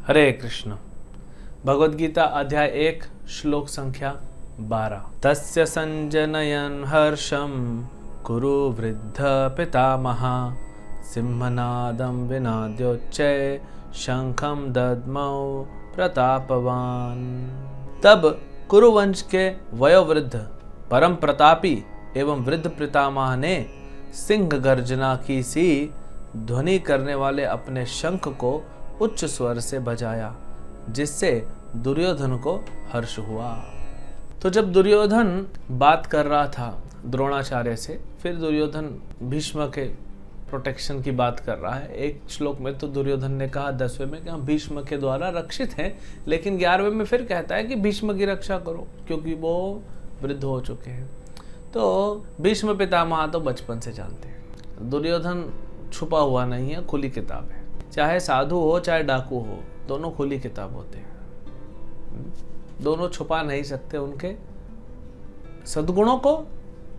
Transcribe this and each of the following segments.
हरे कृष्ण। भगवद गीता अध्याय 1 श्लोक संख्या 12। तस्य संजनयन हर्षम कुरु वृद्ध पितामहा सिंहनादम विनाद्योच्चय शंखम दद्मौ प्रतापवान। तब कुरुवंश के वयोवृद्ध परम प्रतापी एवं वृद्ध पितामह ने सिंह गर्जना की सी ध्वनि करने वाले अपने शंख को उच्च स्वर से बजाया, जिससे दुर्योधन को हर्ष हुआ। तो जब दुर्योधन बात कर रहा था द्रोणाचार्य से, फिर दुर्योधन भीष्म के प्रोटेक्शन की बात कर रहा है। एक श्लोक में तो दुर्योधन ने कहा 10वें में कि हम भीष्म के द्वारा रक्षित हैं, लेकिन 11वें में फिर कहता है कि भीष्म की रक्षा करो क्योंकि वो वृद्ध हो चुके हैं। तो भीष्म पितामह तो बचपन से जानते हैं, दुर्योधन छुपा हुआ नहीं है, खुली किताब है। चाहे साधु हो चाहे डाकू हो, दोनों खुली किताब होते हैं। दोनों छुपा नहीं सकते उनके सद्गुणों को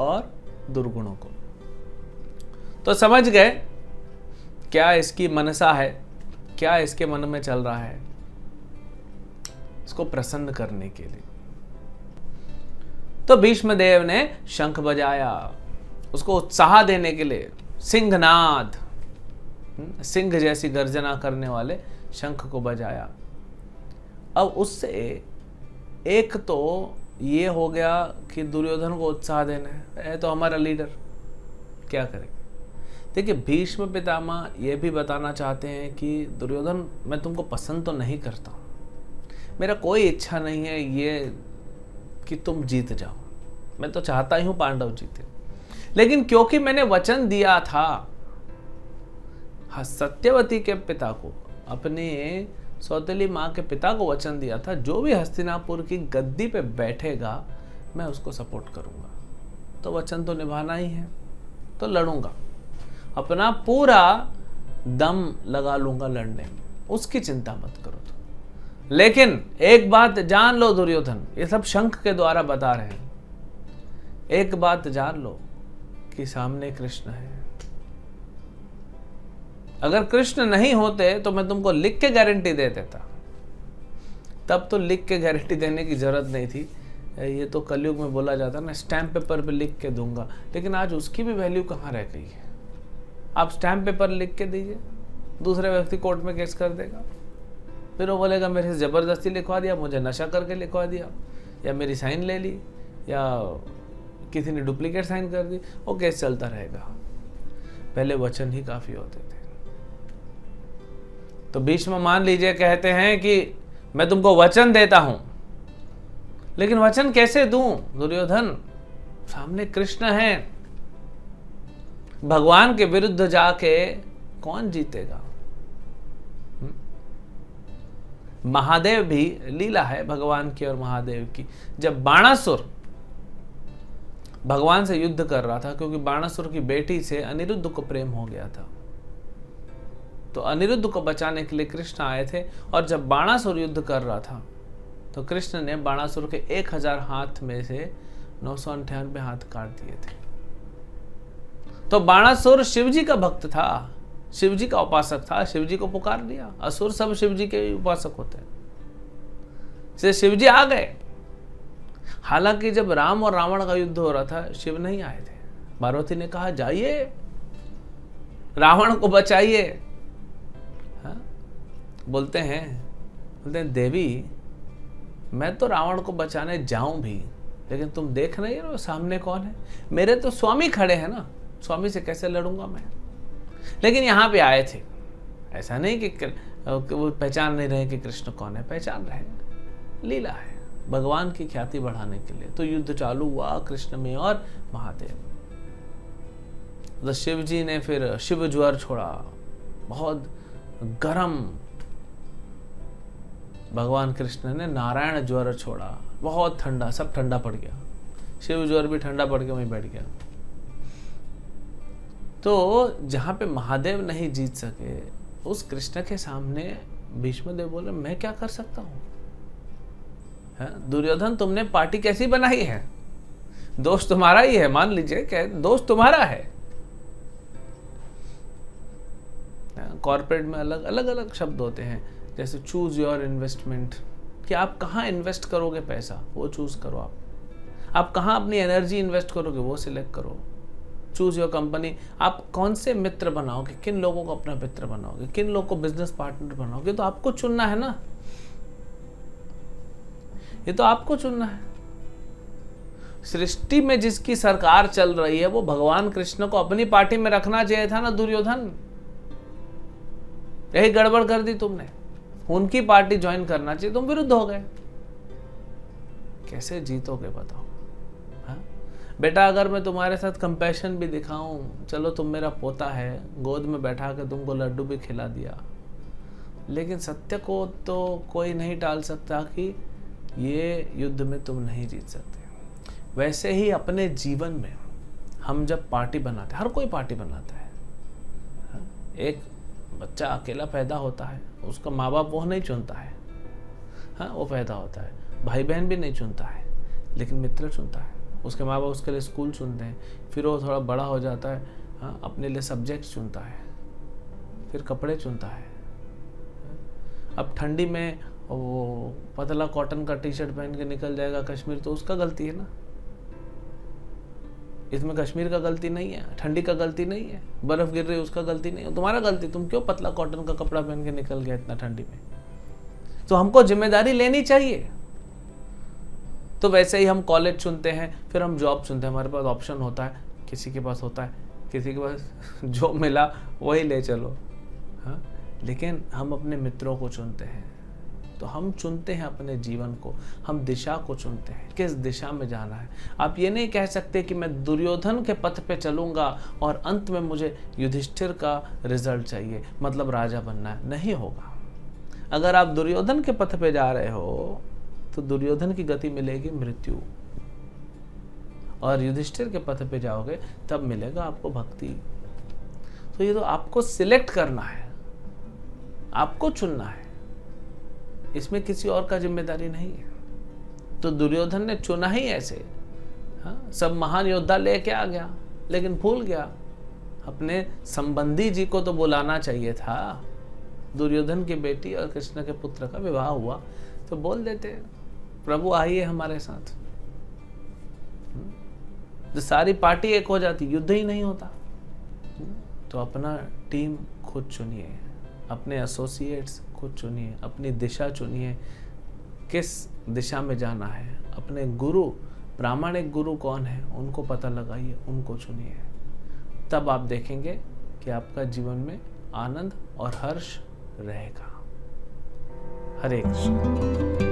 और दुर्गुणों को। तो समझ गए क्या इसकी मनसा है, क्या इसके मन में चल रहा है, इसको प्रसन्न करने के लिए। तो भीष्मदेव ने शंख बजाया, उसको उत्साह देने के लिए। सिंहनाद, सिंह जैसी गर्जना करने वाले शंख को बजाया। अब उससे एक तो ये हो गया कि दुर्योधन को उत्साह देना है तो हमारा लीडर क्या करेगा। देखिए, भीष्म पितामह ये भी बताना चाहते हैं कि दुर्योधन, मैं तुमको पसंद तो नहीं करता, मेरा कोई इच्छा नहीं है ये कि तुम जीत जाओ, मैं तो चाहता ही हूं पांडव जीते, लेकिन क्योंकि मैंने वचन दिया था सत्यवती के पिता को, अपने सौतेली माँ के पिता को वचन दिया था, जो भी हस्तिनापुर की गद्दी पे बैठेगा मैं उसको सपोर्ट करूंगा। तो वचन तो निभाना ही है, तो लड़ूंगा, अपना पूरा दम लगा लूंगा लड़ने में, उसकी चिंता मत करो। तो लेकिन एक बात जान लो दुर्योधन, ये सब शंख के द्वारा बता रहे हैं, एक बात जान लो कि सामने कृष्ण है। अगर कृष्ण नहीं होते तो मैं तुमको लिख के गारंटी दे देता, तब तो लिख के गारंटी देने की जरूरत नहीं थी। ये तो कलयुग में बोला जाता ना, स्टैम्प पेपर पे लिख के दूंगा, लेकिन आज उसकी भी वैल्यू कहाँ रह गई है। आप स्टैम्प पेपर लिख के दीजिए, दूसरे व्यक्ति कोर्ट में केस कर देगा, फिर वो बोलेगा मेरे से जबरदस्ती लिखवा दिया, मुझे नशा करके लिखवा दिया, या मेरी साइन ले ली, या किसी ने डुप्लीकेट साइन कर दी, वो केस चलता रहेगा। पहले वचन ही काफी होते थे। तो भीष्म मान लीजिए कहते हैं कि मैं तुमको वचन देता हूं, लेकिन वचन कैसे दूं दुर्योधन, सामने कृष्ण है, भगवान के विरुद्ध जाके कौन जीतेगा। महादेव भी लीला है भगवान की और महादेव की। जब बाणासुर भगवान से युद्ध कर रहा था, क्योंकि बाणासुर की बेटी से अनिरुद्ध को प्रेम हो गया था, तो अनिरुद्ध को बचाने के लिए कृष्ण आए थे। और जब बाणासुर युद्ध कर रहा था तो कृष्ण ने बाणासुर के 1000 हाथ में से 998 हाथ काट दिए थे। तो बाणासुर शिवजी का भक्त था, शिवजी का उपासक था, शिवजी को पुकार लिया। असुर सब शिवजी के उपासक होते हैं, इसलिए शिवजी आ गए। हालांकि जब राम और रावण का युद्ध हो रहा था, शिव नहीं आए थे। पार्वती ने कहा जाइए रावण को बचाइए। बोलते हैं देवी, मैं तो रावण को बचाने जाऊं भी, लेकिन तुम देख नहीं रहे हो सामने कौन है, मेरे तो स्वामी खड़े हैं ना, स्वामी से कैसे लड़ूंगा मैं। लेकिन यहाँ पे आए थे, ऐसा नहीं कि वो पहचान नहीं रहे कि कृष्ण कौन है, पहचान रहे, लीला है भगवान की ख्याति बढ़ाने के लिए। तो युद्ध चालू हुआ कृष्ण में और महादेव। तो शिव जी ने फिर शिव ज्वर छोड़ा, बहुत गरम। भगवान कृष्ण ने नारायण ज्वर छोड़ा, बहुत ठंडा, सब ठंडा पड़ गया, शिव ज्वर भी ठंडा पड़ के वहीं बैठ गया। तो जहां पे महादेव नहीं जीत सके, उस कृष्ण के सामने भीष्मदेव बोले मैं क्या कर सकता हूं। दुर्योधन, तुमने पार्टी कैसी बनाई है, दोष तुम्हारा ही है, मान लीजिए कि दोष तुम्हारा है। कॉर्पोरेट में अलग अलग अलग शब्द होते हैं, जैसे चूज योर इन्वेस्टमेंट, कि आप कहाँ इन्वेस्ट करोगे पैसा, वो चूज करो। आप कहाँ अपनी एनर्जी इन्वेस्ट करोगे, वो सिलेक्ट करो। चूज योर कंपनी, आप कौन से मित्र बनाओगे, किन लोगों को अपना मित्र बनाओगे, किन लोगों को बिजनेस पार्टनर बनाओगे, तो आपको चुनना है ना, ये तो आपको चुनना है। सृष्टि में जिसकी सरकार चल रही है वो भगवान कृष्ण को अपनी पार्टी में रखना चाहिए था ना दुर्योधन, यही गड़बड़ कर दी तुमने। उनकी पार्टी ज्वाइन करना चाहिए, तुम विरुद्ध हो गए। कैसे जीतोगे बताओ? हाँ? बेटा अगर मैं तुम्हारे साथ कंपैशन भी दिखाऊं, चलो तुम मेरा पोता है, गोद में बैठा के तुमको लड्डू भी खिला दिया, लेकिन सत्य को तो कोई नहीं टाल सकता कि ये युद्ध में तुम नहीं जीत सकते। वैसे ही अपने जीवन में हम जब पार्टी बनाते हैं, हर कोई पार्टी बनाता है। एक बच्चा अकेला पैदा होता है, उसका माँ बाप वो नहीं चुनता है, हाँ वो पैदा होता है, भाई बहन भी नहीं चुनता है, लेकिन मित्र चुनता है। उसके माँ बाप उसके लिए स्कूल चुनते हैं, फिर वो थोड़ा बड़ा हो जाता है, हाँ अपने लिए सब्जेक्ट्स चुनता है, फिर कपड़े चुनता है। अब ठंडी में वो पतला कॉटन का टी शर्ट पहन के निकल जाएगा कश्मीर, तो उसका गलती है ना, इसमें कश्मीर का गलती नहीं है, ठंडी का गलती नहीं है, बर्फ गिर रही है उसका गलती नहीं है, तुम्हारा गलती, तुम क्यों पतला कॉटन का कपड़ा पहन के निकल गया इतना ठंडी में। तो हमको जिम्मेदारी लेनी चाहिए। तो वैसे ही हम कॉलेज चुनते हैं, फिर हम जॉब चुनते हैं, हमारे पास ऑप्शन होता है, किसी के पास होता है, किसी के पास जो मिला वही ले चलो, हाँ। लेकिन हम अपने मित्रों को चुनते हैं, तो हम चुनते हैं अपने जीवन को, हम दिशा को चुनते हैं, किस दिशा में जाना है। आप ये नहीं कह सकते कि मैं दुर्योधन के पथ पे चलूंगा और अंत में मुझे युधिष्ठिर का रिजल्ट चाहिए, मतलब राजा बनना है, नहीं होगा। अगर आप दुर्योधन के पथ पे जा रहे हो तो दुर्योधन की गति मिलेगी मृत्यु, और युधिष्ठिर के पथ पे जाओगे तब मिलेगा आपको भक्ति। तो ये तो आपको सिलेक्ट करना है, आपको चुनना है, इसमें किसी और का जिम्मेदारी नहीं है। तो दुर्योधन ने चुना ही ऐसे, हाँ सब महान योद्धा लेके आ गया, लेकिन भूल गया अपने संबंधी जी को तो बुलाना चाहिए था। दुर्योधन की बेटी और कृष्ण के पुत्र का विवाह हुआ तो बोल देते प्रभु आइए हमारे साथ, तो सारी पार्टी एक हो जाती, युद्ध ही नहीं होता। तो अपना टीम खुद चुनिए, अपने एसोसिएट्स खुद चुनिए, अपनी दिशा चुनिए, किस दिशा में जाना है। अपने गुरु, प्रामाणिक गुरु कौन है उनको पता लगाइए, उनको चुनिए, तब आप देखेंगे कि आपका जीवन में आनंद और हर्ष रहेगा। हरे कृष्ण।